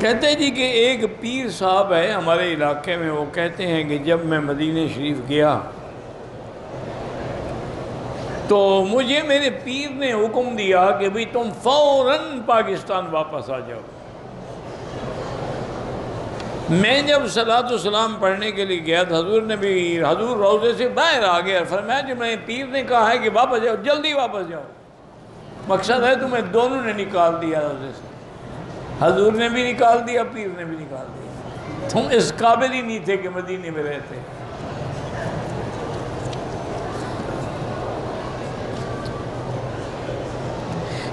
کہتے ہیں جی کہ ایک پیر صاحب ہے ہمارے علاقے میں، وہ کہتے ہیں کہ جب میں مدینہ شریف گیا تو مجھے میرے پیر نے حکم دیا کہ بھئی تم فوراً پاکستان واپس آ جاؤ۔ میں جب صلاۃ و سلام پڑھنے کے لیے گیا تو حضور روضے سے باہر آ گیا، فرمایا جو میں پیر نے کہا ہے کہ واپس جاؤ، جلدی واپس جاؤ۔ مقصد ہے تمہیں دونوں نے نکال دیا روضے سے، حضور نے بھی نکال دیا، پیر نے بھی نکال دیا، تم اس قابل ہی نہیں تھے کہ مدینے میں رہتے۔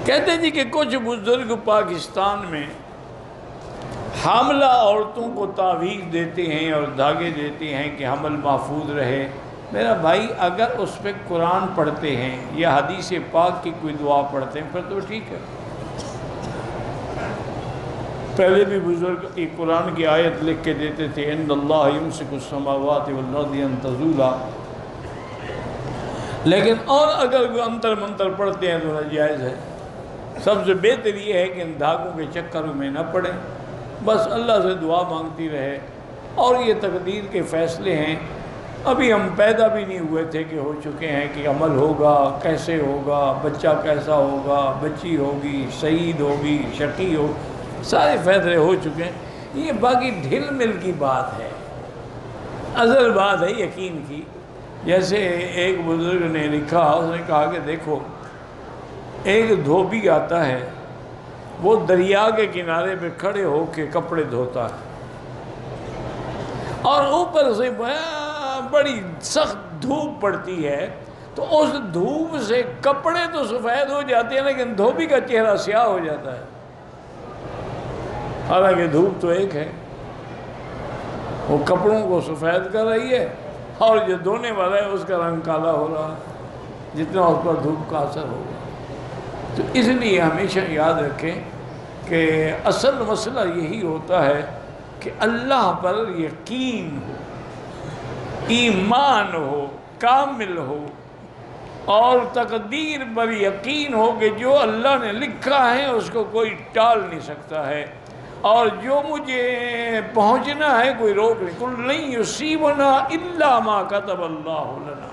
کہتے جی کہ کچھ بزرگ پاکستان میں حاملہ عورتوں کو تعویذ دیتے ہیں اور دھاگے دیتے ہیں کہ حمل محفوظ رہے۔ میرا بھائی اگر اس پہ قرآن پڑھتے ہیں یا حدیث پاک کی کوئی دعا پڑھتے ہیں پھر تو ٹھیک ہے۔ پہلے بھی بزرگ کی قرآن کی آیت لکھ کے دیتے تھے، ان اللہ یمسک السماوات والارض ان تزولا، لیکن اور اگر کوئی انتر منتر پڑھتے ہیں تو ناجائز ہے۔ سب سے بہتر یہ ہے کہ ان دھاگوں کے چکر میں نہ پڑیں، بس اللہ سے دعا مانگتی رہے۔ اور یہ تقدیر کے فیصلے ہیں، ابھی ہم پیدا بھی نہیں ہوئے تھے کہ ہو چکے ہیں کہ عمل ہوگا، کیسے ہوگا، بچہ کیسا ہوگا، بچی ہوگی، شہید ہوگی، شقی ہو، سارے فیصلے ہو چکے ہیں۔ یہ باقی ڈھل مل کی بات ہے، اصل بات ہے یقین کی۔ جیسے ایک بزرگ نے لکھا، اس نے کہا کہ دیکھو ایک دھوبی آتا ہے، وہ دریا کے کنارے پہ کھڑے ہو کے کپڑے دھوتا ہے، اور اوپر سے بڑی سخت دھوپ پڑتی ہے، تو اس دھوپ سے کپڑے تو سفید ہو جاتے ہیں لیکن دھوبی کا چہرہ سیاہ ہو جاتا ہے، حالانکہ دھوپ تو ایک ہے۔ وہ کپڑوں کو سفید کر رہی ہے اور جو دھونے والا ہے اس کا رنگ کالا ہو رہا ہے، جتنا اس پر دھوپ کا اثر ہوگا۔ تو اس لیے ہمیشہ یاد رکھیں کہ اصل مسئلہ یہی ہوتا ہے کہ اللہ پر یقین ہو، ایمان ہو، کامل ہو، اور تقدیر پر یقین ہو کہ جو اللہ نے لکھا ہے اس کو کوئی ٹال نہیں سکتا ہے، اور جو مجھے پہنچنا ہے کوئی روک نہیں۔ قُلْ لَن يُصِيبَنَا إِلَّا مَا كَتَبَ اللَّهُ لَنَا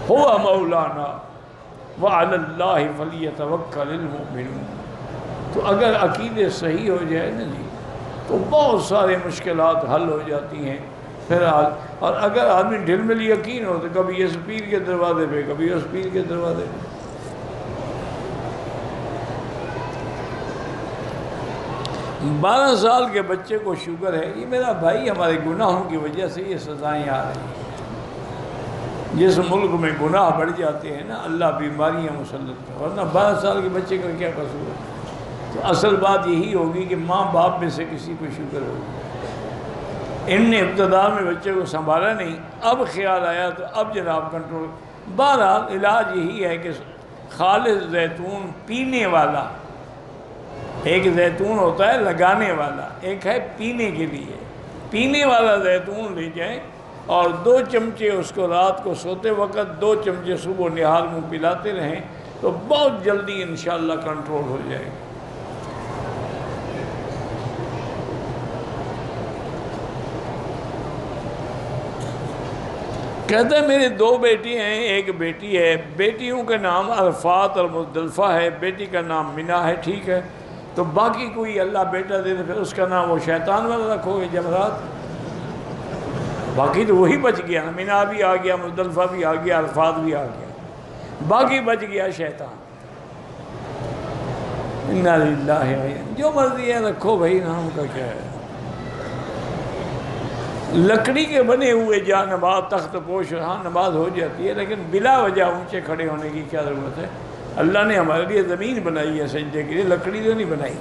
هُوَ مَوْلَانَا وَعَلَى اللَّهِ فَلْيَتَوَكَّلِ الْمُؤْمِنُونَ۔ تو اگر عقیدے صحیح ہو جائے نا جی تو بہت سارے مشکلات حل ہو جاتی ہیں پھر اور اگر آدمی ڈھل مل یقین ہو تو کبھی اس پیر کے دروازے پہ، کبھی اس پیر کے دروازے پہ۔ 12 سال کے بچے کو شوگر ہے، یہ میرا بھائی ہمارے گناہوں کی وجہ سے یہ سزائیں آ رہی ہیں۔ جس ملک میں گناہ بڑھ جاتے ہیں نا اللہ بیماریاں مسلط کرتا ہے، ورنہ 12 سال کے بچے کا کیا قصور ہے؟ تو اصل بات یہی ہوگی کہ ماں باپ میں سے کسی کو شوگر ہوگی۔ ان نے ابتدا میں بچے کو سنبھالا نہیں، اب خیال آیا تو اب جناب کنٹرول۔ بہرحال علاج یہی ہے کہ خالص زیتون پینے والا، ایک زیتون ہوتا ہے لگانے والا، ایک ہے پینے کے لیے، پینے والا زیتون لے جائیں اور 2 چمچے اس کو رات کو سوتے وقت، 2 چمچے صبح نہار منہ پلاتے رہیں تو بہت جلدی انشاءاللہ کنٹرول ہو جائے گا۔ کہتے ہیں میرے 2 بیٹی ہیں، ایک بیٹی ہے، بیٹیوں کا نام عرفات اور مزدلفہ ہے، بیٹی کا نام منہ ہے، ٹھیک ہے، تو باقی کوئی اللہ بیٹا دے دے پھر اس کا نام وہ شیطان والا رکھو گے جمرات؟ باقی تو وہی بچ گیا نا، منہ بھی آ گیا، مزدلفہ بھی آ گیا، عرفات بھی آ گیا، باقی بچ گیا شیطان۔ اِنَّا لِلَّهِ، جو مرضی ہے رکھو بھائی، نام کا کیا ہے۔ لکڑی کے بنے ہوئے جا نماز تخت پوش، ہاں نماز ہو جاتی ہے لیکن بلا وجہ اونچے کھڑے ہونے کی کیا ضرورت ہے؟ اللہ نے ہمارے لیے زمین بنائی ہے سجدے کے لیے، لکڑی تو نہیں بنائی۔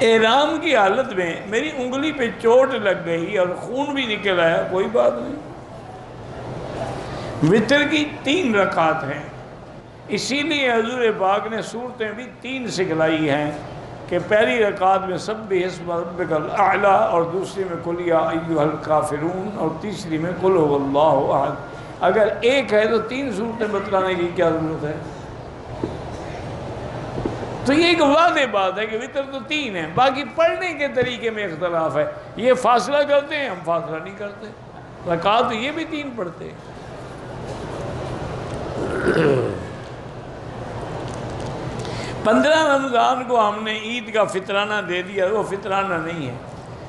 احرام کی حالت میں میری انگلی پہ چوٹ لگ گئی اور خون بھی نکل آیا، کوئی بات نہیں۔ وتر کی 3 رکعت ہیں، اسی لیے حضور پاک نے صورتیں بھی 3 سکھلائی ہیں کہ پہلی رکعت میں سبح اسم ربک الاعلی، اور دوسری میں قل یا ایھا الکافرون، اور تیسری میں قل هو اللہ احد۔ اگر ایک ہے تو 3 صورتیں بتلانے کی کیا ضرورت ہے؟ تو یہ ایک واضح بات ہے کہ وطر تو 3 ہے، باقی پڑھنے کے طریقے میں اختلاف ہے. یہ فاصلہ کرتے ہیں، ہم فاصلہ نہیں کرتے. رکعت تو یہ بھی 3 پڑھتے ہیں. 15 رمضان کو ہم نے عید کا فطرانہ دے دیا. وہ فطرانہ نہیں ہے.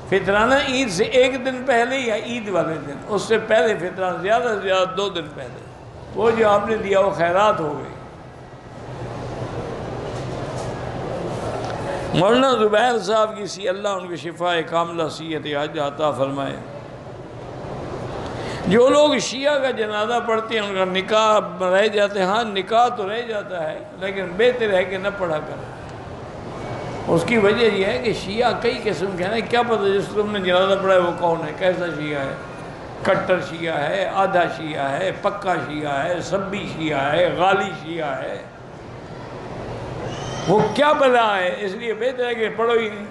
فطرانہ عید سے 1 دن پہلے یا عید والے دن، اس سے پہلے فطرانہ، زیادہ سے زیادہ 2 دن پہلے. وہ جو آپ نے دیا وہ خیرات ہو گئی. مولانا زبیر صاحب کی اللہ ان کی شفاء کاملہ صحت عاجلہ عطا فرمائے. جو لوگ شیعہ کا جنازہ پڑھتے ہیں ان کا نکاح رہ جاتے ہیں. ہاں نکاح تو رہ جاتا ہے، لیکن بہتر ہے کہ نہ پڑھا کر. اس کی وجہ یہ ہے کہ شیعہ کئی قسم کے ہیں. کیا پتہ جس تم نے جنازہ پڑھا ہے وہ کون ہے، کیسا شیعہ ہے. کٹر شیعہ ہے، آدھا شیعہ ہے، پکا شیعہ ہے، سبی شیعہ ہے، غالی شیعہ ہے. وہ کیا بلا ہے، اس لیے بہتر ہے کہ پڑھو ہی نہیں.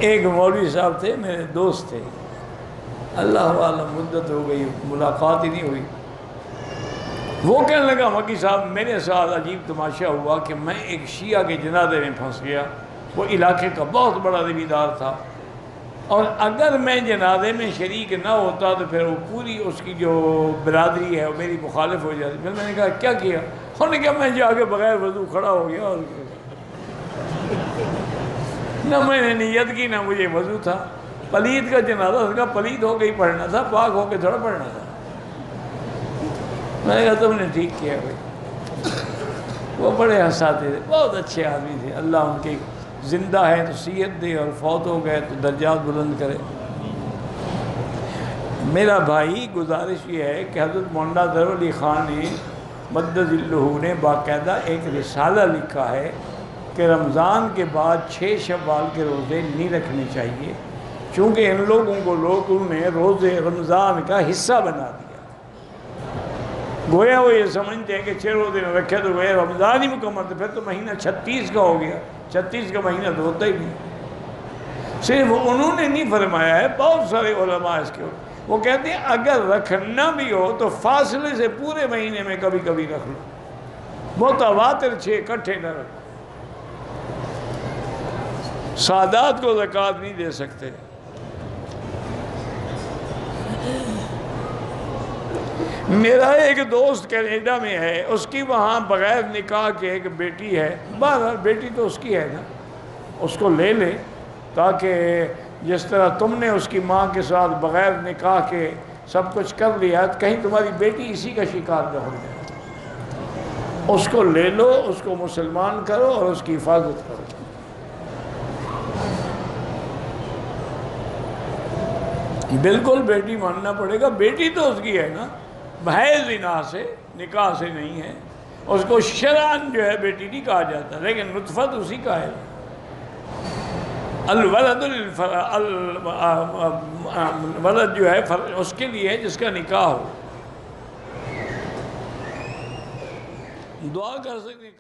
ایک مولوی صاحب تھے، میرے دوست تھے، اللہ عالم مدت ہو گئی ملاقات ہی نہیں ہوئی. وہ کہنے لگا مکی صاحب میرے ساتھ عجیب تماشا ہوا کہ میں ایک شیعہ کے جنازے میں پھنس گیا. وہ علاقے کا بہت بڑا زمیندار تھا، اور اگر میں جنازے میں شریک نہ ہوتا تو پھر وہ پوری اس کی جو برادری ہے وہ میری مخالف ہو جاتی. پھر میں نے کہا کیا کیا؟ انہوں نے کہا میں جا کے بغیر وضو کھڑا ہو گیا، اور نہ میں نے نیت کی نہ مجھے وضو تھا. پلید کا جنازہ، اس کا پلید ہو کے ہی پڑھنا تھا، پاک ہو کے تھوڑا پڑھنا تھا. میں نے کہا تم نے ٹھیک کیا بھائی. وہ بڑے اساتذہ تھے، بہت اچھے آدمی تھے. اللہ ان کے زندہ ہے تو صحت دے، اور فوت ہو گئے تو درجات بلند کرے. میرا بھائی گزارش یہ ہے کہ حضرت مولانا ظفر علی خان نے مدد ذلہ نے باقاعدہ ایک رسالہ لکھا ہے کہ رمضان کے بعد 6 شوال کے روزے نہیں رکھنے چاہیے، چونکہ ان لوگوں نے روزے رمضان کا حصہ بنا دیا. گویا وہ یہ سمجھتے ہیں کہ 6 روزے میں رکھے تو گویا رمضان ہی مکمل تھا. پھر تو مہینہ 36 کا ہو گیا. 36 کا مہینہ تو ہوتا ہی نہیں. صرف انہوں نے نہیں فرمایا ہے، بہت سارے علماء اس کے. وہ کہتے ہیں اگر رکھنا بھی ہو تو فاصلے سے پورے مہینے میں کبھی کبھی رکھ لو، متواتر 6 اکٹھے نہ رکھو. سادات کو زکوٰۃ نہیں دے سکتے. میرا ایک دوست کینیڈا میں ہے، اس کی وہاں بغیر نکاح کے ایک بیٹی ہے. بہرحال بیٹی تو اس کی ہے نا، اس کو لے لے، تاکہ جس طرح تم نے اس کی ماں کے ساتھ بغیر نکاح کے سب کچھ کر لیا، کہیں تمہاری بیٹی اسی کا شکار نہ ہو جائے. اس کو لے لو، اس کو مسلمان کرو اور اس کی حفاظت کرو. بالکل بیٹی ماننا پڑے گا. بیٹی تو اس کی ہے نا، بحیث زنا سے، نکاح سے نہیں ہے. اس کو شرعاً جو ہے بیٹی نہیں کہا جاتا، لیکن نطفت اسی کا ہے. الولد ولد جو ہے اس کے لیے جس کا نکاح ہو. دعا کر سکتے